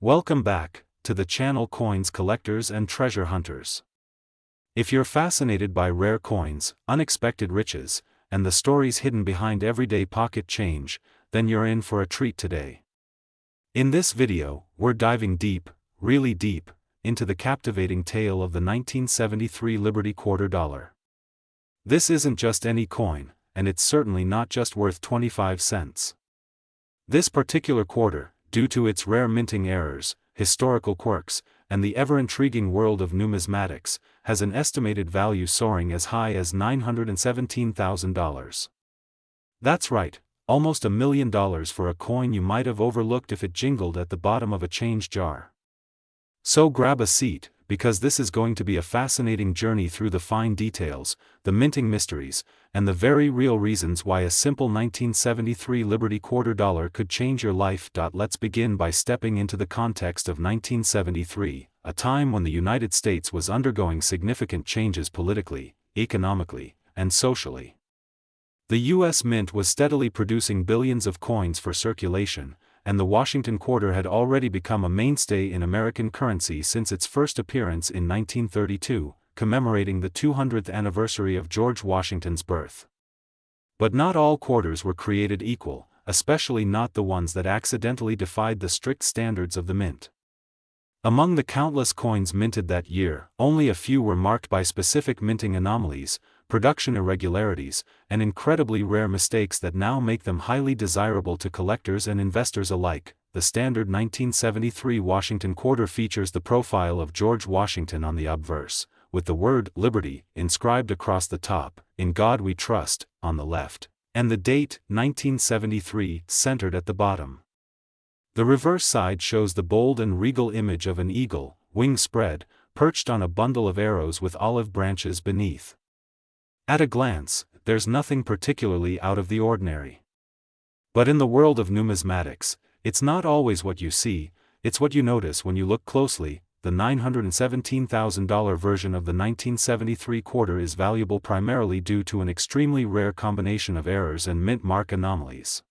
Welcome back to the channel Coins Collectors and Treasure Hunters. If you're fascinated by rare coins, unexpected riches, and the stories hidden behind everyday pocket change, then you're in for a treat today. In this video, we're diving deep, really deep, into the captivating tale of the 1973 Liberty Quarter Dollar. This isn't just any coin, and it's certainly not just worth 25 cents. This particular quarter, due to its rare minting errors, historical quirks, and the ever-intriguing world of numismatics, has an estimated value soaring as high as $917,000. That's right, almost $1 million for a coin you might have overlooked if it jingled at the bottom of a change jar. So grab a seat, because this is going to be a fascinating journey through the fine details, the minting mysteries, and the very real reasons why a simple 1973 Liberty Quarter Dollar could change your life. Let's begin by stepping into the context of 1973, a time when the United States was undergoing significant changes politically, economically, and socially. The U.S. Mint was steadily producing billions of coins for circulation, and the Washington quarter had already become a mainstay in American currency since its first appearance in 1932, commemorating the 200th anniversary of George Washington's birth. But not all quarters were created equal, especially not the ones that accidentally defied the strict standards of the mint. Among the countless coins minted that year, only a few were marked by specific minting anomalies, production irregularities, and incredibly rare mistakes that now make them highly desirable to collectors and investors alike. The standard 1973 Washington quarter features the profile of George Washington on the obverse, with the word Liberty inscribed across the top, "In God We Trust," on the left, and the date 1973 centered at the bottom. The reverse side shows the bold and regal image of an eagle, wings spread, perched on a bundle of arrows with olive branches beneath. At a glance, there's nothing particularly out of the ordinary. But in the world of numismatics, it's not always what you see, it's what you notice when you look closely. The $917,000 version of the 1973 quarter is valuable primarily due to an extremely rare combination of errors and mint mark anomalies.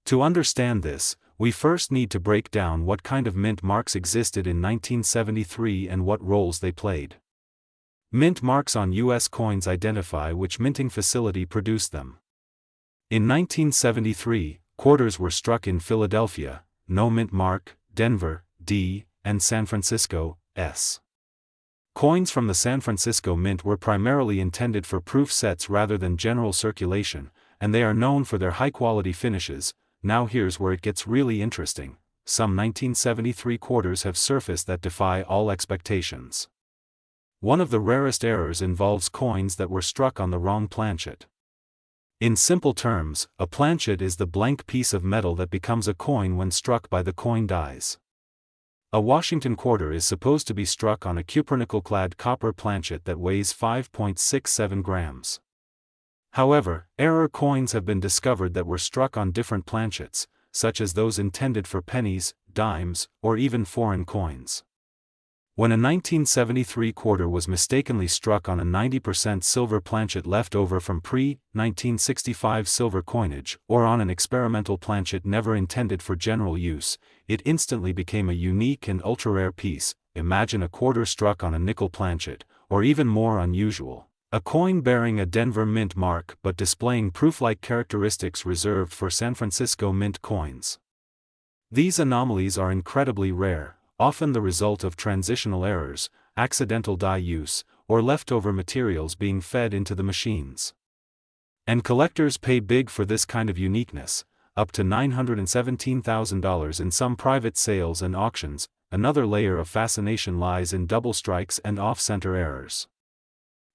To understand this, we first need to break down what kind of mint marks existed in 1973 and what roles they played. Mint marks on U.S. coins identify which minting facility produced them. In 1973, quarters were struck in Philadelphia, no mint mark, Denver, D, and San Francisco, S. Coins from the San Francisco Mint were primarily intended for proof sets rather than general circulation, and they are known for their high-quality finishes. Now here's where it gets really interesting. Some 1973 quarters have surfaced that defy all expectations. One of the rarest errors involves coins that were struck on the wrong planchet. In simple terms, a planchet is the blank piece of metal that becomes a coin when struck by the coin dies. A Washington quarter is supposed to be struck on a cupronickel-clad copper planchet that weighs 5.67 grams. However, error coins have been discovered that were struck on different planchets, such as those intended for pennies, dimes, or even foreign coins. When a 1973 quarter was mistakenly struck on a 90% silver planchet left over from pre-1965 silver coinage, or on an experimental planchet never intended for general use, it instantly became a unique and ultra-rare piece. Imagine a quarter struck on a nickel planchet, or even more unusual, a coin bearing a Denver Mint mark but displaying proof-like characteristics reserved for San Francisco Mint coins. These anomalies are incredibly rare, often the result of transitional errors, accidental die use, or leftover materials being fed into the machines. And collectors pay big for this kind of uniqueness, up to $917,000 in some private sales and auctions. Another layer of fascination lies in double strikes and off-center errors.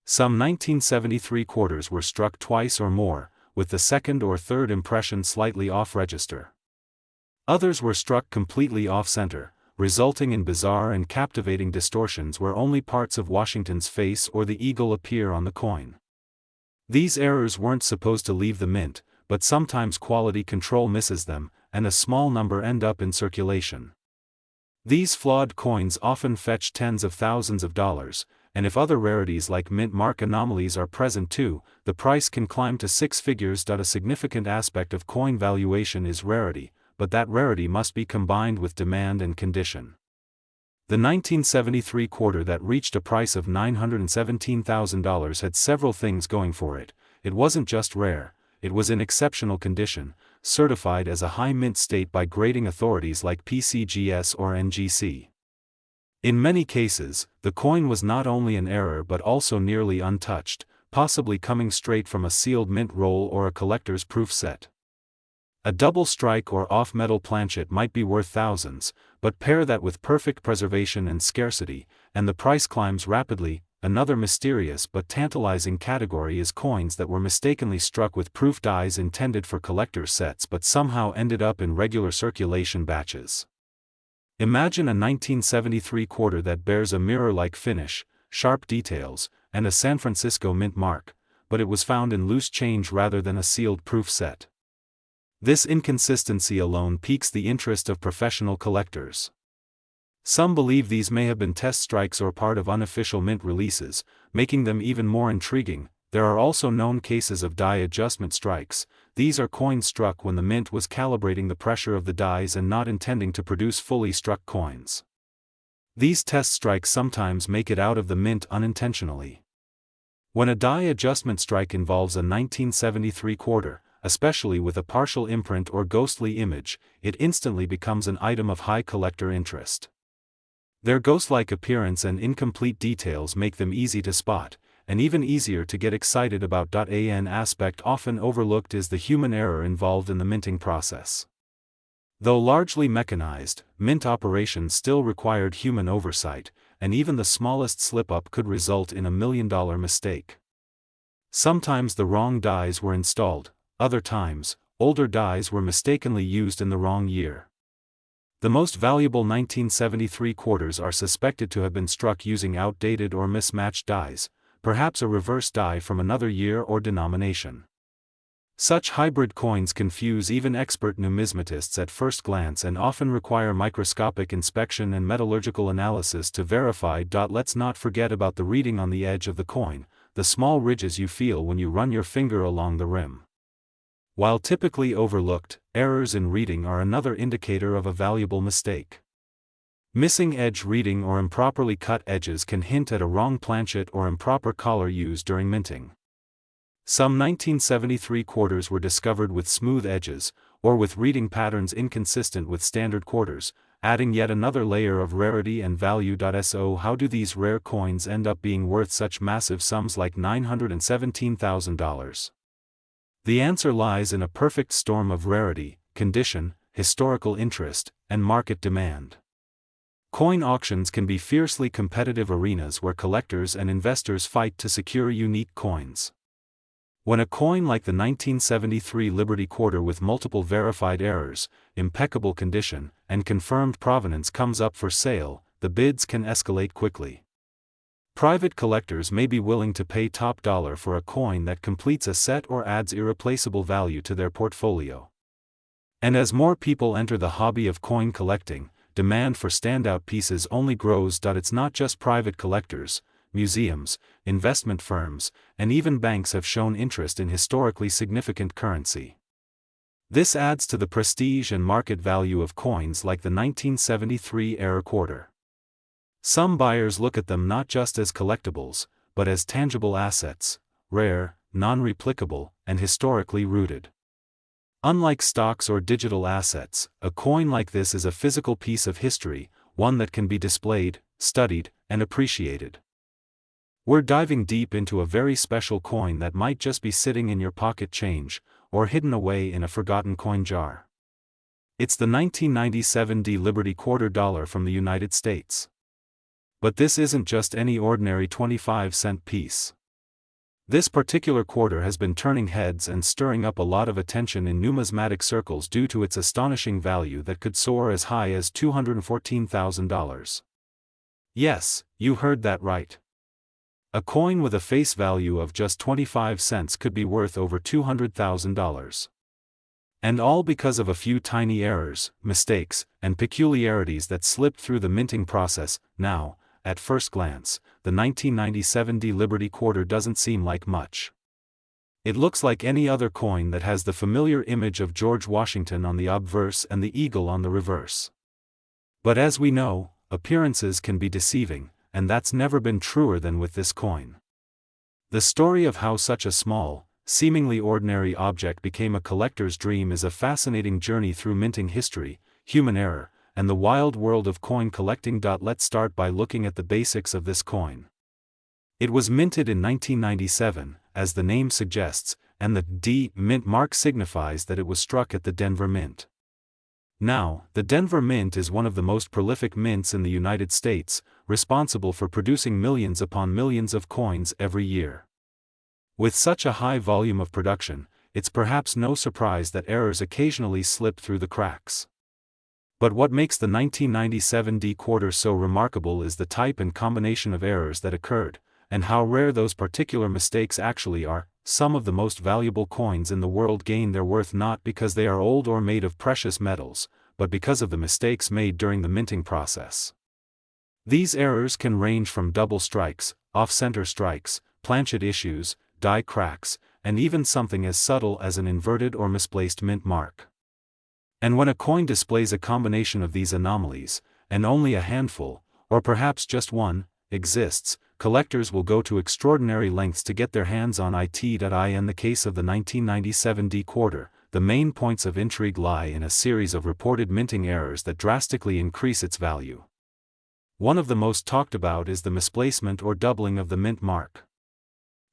Some 1973 quarters were struck twice or more, with the second or third impression slightly off-register. Others were struck completely off-center, resulting in bizarre and captivating distortions where only parts of Washington's face or the eagle appear on the coin. These errors weren't supposed to leave the mint, but sometimes quality control misses them, and a small number end up in circulation. These flawed coins often fetch tens of thousands of dollars, and if other rarities like mint mark anomalies are present too, the price can climb to six figures. A significant aspect of coin valuation is rarity, but that rarity must be combined with demand and condition. The 1973 quarter that reached a price of $917,000 had several things going for it. It wasn't just rare, it was in exceptional condition, certified as a high mint state by grading authorities like PCGS or NGC. In many cases, the coin was not only an error but also nearly untouched, possibly coming straight from a sealed mint roll or a collector's proof set. A double strike or off-metal planchet might be worth thousands, but pair that with perfect preservation and scarcity, and the price climbs rapidly. Another mysterious but tantalizing category is coins that were mistakenly struck with proof dies intended for collector's sets but somehow ended up in regular circulation batches. Imagine a 1973 quarter that bears a mirror-like finish, sharp details, and a San Francisco mint mark, but it was found in loose change rather than a sealed proof set. This inconsistency alone piques the interest of professional collectors. Some believe these may have been test strikes or part of unofficial mint releases, making them even more intriguing. There are also known cases of die adjustment strikes. These are coins struck when the mint was calibrating the pressure of the dies and not intending to produce fully struck coins. These test strikes sometimes make it out of the mint unintentionally. When a die adjustment strike involves a 1973 quarter, especially with a partial imprint or ghostly image, it instantly becomes an item of high collector interest. Their ghost-like appearance and incomplete details make them easy to spot, and even easier to get excited about. An aspect often overlooked is the human error involved in the minting process. Though largely mechanized, mint operations still required human oversight, and even the smallest slip-up could result in a $1 million mistake. Sometimes the wrong dies were installed, other times, older dies were mistakenly used in the wrong year. The most valuable 1973 quarters are suspected to have been struck using outdated or mismatched dies, perhaps a reverse die from another year or denomination. Such hybrid coins confuse even expert numismatists at first glance and often require microscopic inspection and metallurgical analysis to verify. Let's not forget about the reading on the edge of the coin, the small ridges you feel when you run your finger along the rim. While typically overlooked, errors in reading are another indicator of a valuable mistake. Missing edge reading or improperly cut edges can hint at a wrong planchet or improper collar used during minting. Some 1973 quarters were discovered with smooth edges, or with reading patterns inconsistent with standard quarters, adding yet another layer of rarity and value. So how do these rare coins end up being worth such massive sums like $917,000? The answer lies in a perfect storm of rarity, condition, historical interest, and market demand. Coin auctions can be fiercely competitive arenas where collectors and investors fight to secure unique coins. When a coin like the 1973 Liberty Quarter with multiple verified errors, impeccable condition, and confirmed provenance comes up for sale, the bids can escalate quickly. Private collectors may be willing to pay top dollar for a coin that completes a set or adds irreplaceable value to their portfolio. And as more people enter the hobby of coin collecting, demand for standout pieces only grows. It's not just private collectors, museums, investment firms, and even banks have shown interest in historically significant currency. This adds to the prestige and market value of coins like the 1973 era quarter. Some buyers look at them not just as collectibles, but as tangible assets, rare, non-replicable, and historically rooted. Unlike stocks or digital assets, a coin like this is a physical piece of history, one that can be displayed, studied, and appreciated. We're diving deep into a very special coin that might just be sitting in your pocket change, or hidden away in a forgotten coin jar. It's the 1997 Liberty Quarter Dollar from the United States. But this isn't just any ordinary 25-cent piece. This particular quarter has been turning heads and stirring up a lot of attention in numismatic circles due to its astonishing value that could soar as high as $214,000. Yes, you heard that right. A coin with a face value of just 25 cents could be worth over $200,000. And all because of a few tiny errors, mistakes, and peculiarities that slipped through the minting process. Now, at first glance, the 1997 Liberty Quarter doesn't seem like much. It looks like any other coin that has the familiar image of George Washington on the obverse and the eagle on the reverse. But as we know, appearances can be deceiving, and that's never been truer than with this coin. The story of how such a small, seemingly ordinary object became a collector's dream is a fascinating journey through minting history, human error, and the wild world of coin collecting. Let's start by looking at the basics of this coin. It was minted in 1997, as the name suggests, and the D mint mark signifies that it was struck at the Denver Mint. Now, the Denver Mint is one of the most prolific mints in the United States, responsible for producing millions upon millions of coins every year. With such a high volume of production, it's perhaps no surprise that errors occasionally slip through the cracks. But what makes the 1997 D quarter so remarkable is the type and combination of errors that occurred, and how rare those particular mistakes actually are. Some of the most valuable coins in the world gain their worth not because they are old or made of precious metals, but because of the mistakes made during the minting process. These errors can range from double strikes, off-center strikes, planchet issues, die cracks, and even something as subtle as an inverted or misplaced mint mark. And when a coin displays a combination of these anomalies, and only a handful, or perhaps just one, exists, collectors will go to extraordinary lengths to get their hands on it. In the case of the 1997 D quarter, the main points of intrigue lie in a series of reported minting errors that drastically increase its value. One of the most talked about is the misplacement or doubling of the mint mark.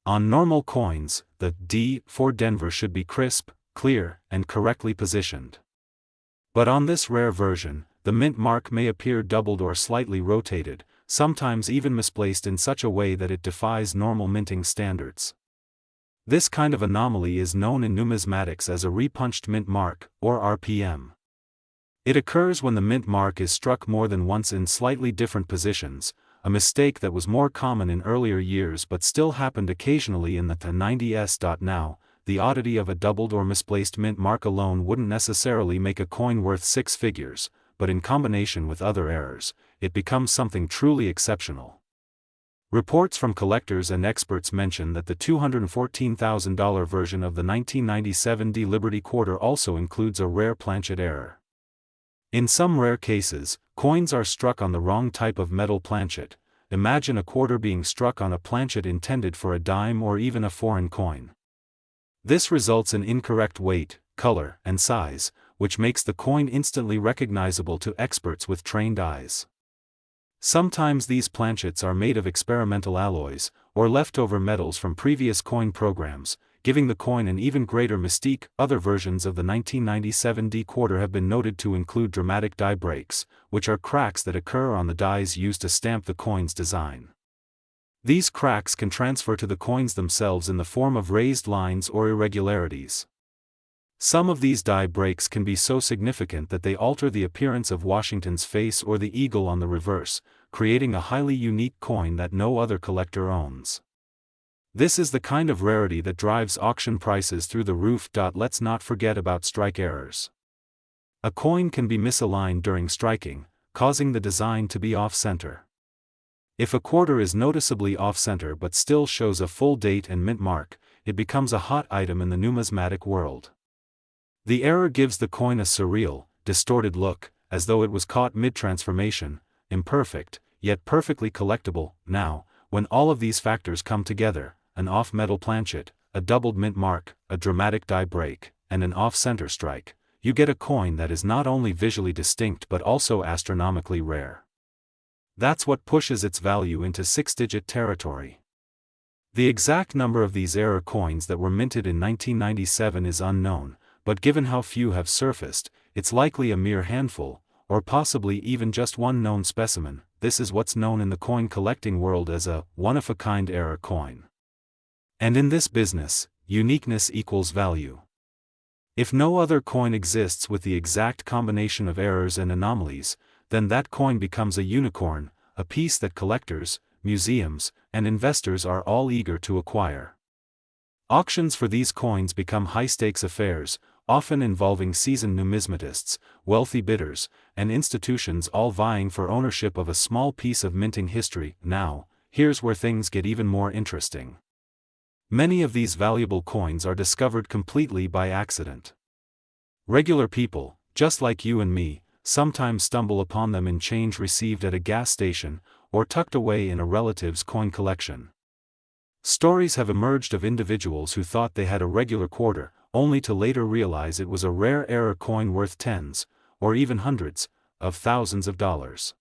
On normal coins, the D for Denver should be crisp, clear, and correctly positioned. But on this rare version, the mint mark may appear doubled or slightly rotated, sometimes even misplaced in such a way that it defies normal minting standards. This kind of anomaly is known in numismatics as a repunched mint mark, or RPM. It occurs when the mint mark is struck more than once in slightly different positions, a mistake that was more common in earlier years but still happened occasionally in the 90s. Now, the oddity of a doubled or misplaced mint mark alone wouldn't necessarily make a coin worth six figures, but in combination with other errors, it becomes something truly exceptional. Reports from collectors and experts mention that the $214,000 version of the 1997 D Liberty quarter also includes a rare planchet error. In some rare cases, coins are struck on the wrong type of metal planchet. Imagine a quarter being struck on a planchet intended for a dime or even a foreign coin. This results in incorrect weight, color, and size, which makes the coin instantly recognizable to experts with trained eyes. Sometimes these planchets are made of experimental alloys, or leftover metals from previous coin programs, giving the coin an even greater mystique. Other versions of the 1997 D quarter have been noted to include dramatic die breaks, which are cracks that occur on the dies used to stamp the coin's design. These cracks can transfer to the coins themselves in the form of raised lines or irregularities. Some of these die breaks can be so significant that they alter the appearance of Washington's face or the eagle on the reverse, creating a highly unique coin that no other collector owns. This is the kind of rarity that drives auction prices through the roof. Let's not forget about strike errors. A coin can be misaligned during striking, causing the design to be off-center. If a quarter is noticeably off-center but still shows a full date and mint mark, it becomes a hot item in the numismatic world. The error gives the coin a surreal, distorted look, as though it was caught mid-transformation, imperfect, yet perfectly collectible. Now, when all of these factors come together, an off-metal planchet, a doubled mint mark, a dramatic die break, and an off-center strike, you get a coin that is not only visually distinct but also astronomically rare. That's what pushes its value into six-digit territory. The exact number of these error coins that were minted in 1997 is unknown, but given how few have surfaced, it's likely a mere handful, or possibly even just one known specimen. This is what's known in the coin collecting world as a one-of-a-kind error coin. And in this business, uniqueness equals value. If no other coin exists with the exact combination of errors and anomalies, then that coin becomes a unicorn, a piece that collectors, museums, and investors are all eager to acquire. Auctions for these coins become high-stakes affairs, often involving seasoned numismatists, wealthy bidders, and institutions all vying for ownership of a small piece of minting history. Now, here's where things get even more interesting. Many of these valuable coins are discovered completely by accident. Regular people, just like you and me, sometimes stumble upon them in change received at a gas station, or tucked away in a relative's coin collection. Stories have emerged of individuals who thought they had a regular quarter, only to later realize it was a rare error coin worth tens, or even hundreds, of thousands of dollars.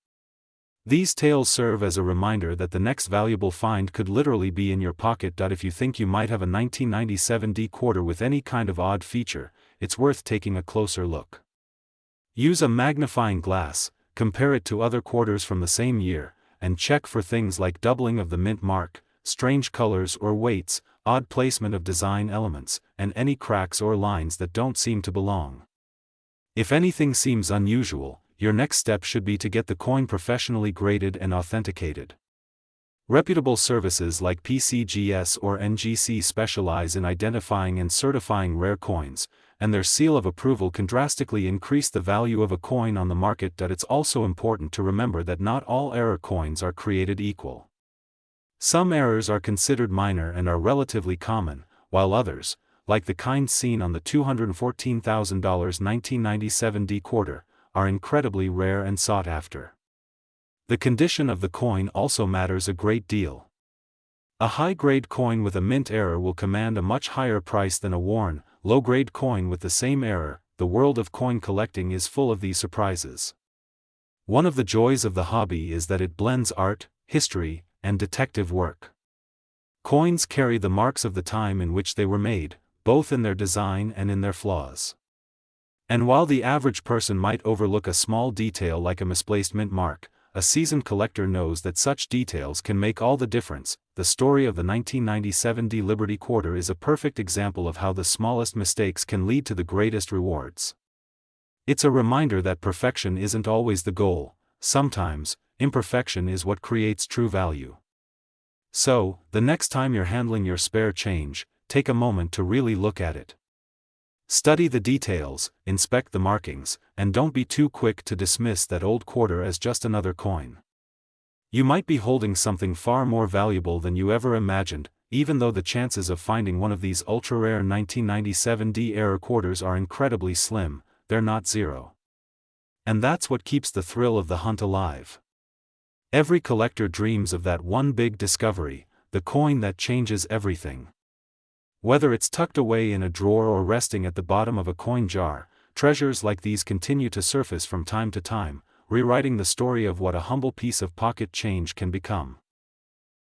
These tales serve as a reminder that the next valuable find could literally be in your pocket. If you think you might have a 1997 D quarter with any kind of odd feature, it's worth taking a closer look. Use a magnifying glass, compare it to other quarters from the same year, and check for things like doubling of the mint mark, strange colors or weights, odd placement of design elements, and any cracks or lines that don't seem to belong. If anything seems unusual, your next step should be to get the coin professionally graded and authenticated. Reputable services like PCGS or NGC specialize in identifying and certifying rare coins, and their seal of approval can drastically increase the value of a coin on the market. It's also important to remember that not all error coins are created equal. Some errors are considered minor and are relatively common, while others, like the kind seen on the $214,000 1997 D quarter, are incredibly rare and sought after. The condition of the coin also matters a great deal. A high-grade coin with a mint error will command a much higher price than a worn, low-grade coin with the same error. The world of coin collecting is full of these surprises. One of the joys of the hobby is that it blends art, history, and detective work. Coins carry the marks of the time in which they were made, both in their design and in their flaws. And while the average person might overlook a small detail like a misplaced mint mark, a seasoned collector knows that such details can make all the difference. The story of the 1997 D Liberty quarter is a perfect example of how the smallest mistakes can lead to the greatest rewards. It's a reminder that perfection isn't always the goal. Sometimes, imperfection is what creates true value. So, the next time you're handling your spare change, take a moment to really look at it. Study the details, inspect the markings, and don't be too quick to dismiss that old quarter as just another coin. You might be holding something far more valuable than you ever imagined. Even though the chances of finding one of these ultra-rare 1997 D error quarters are incredibly slim, they're not zero. And that's what keeps the thrill of the hunt alive. Every collector dreams of that one big discovery, the coin that changes everything. Whether it's tucked away in a drawer or resting at the bottom of a coin jar, treasures like these continue to surface from time to time, rewriting the story of what a humble piece of pocket change can become.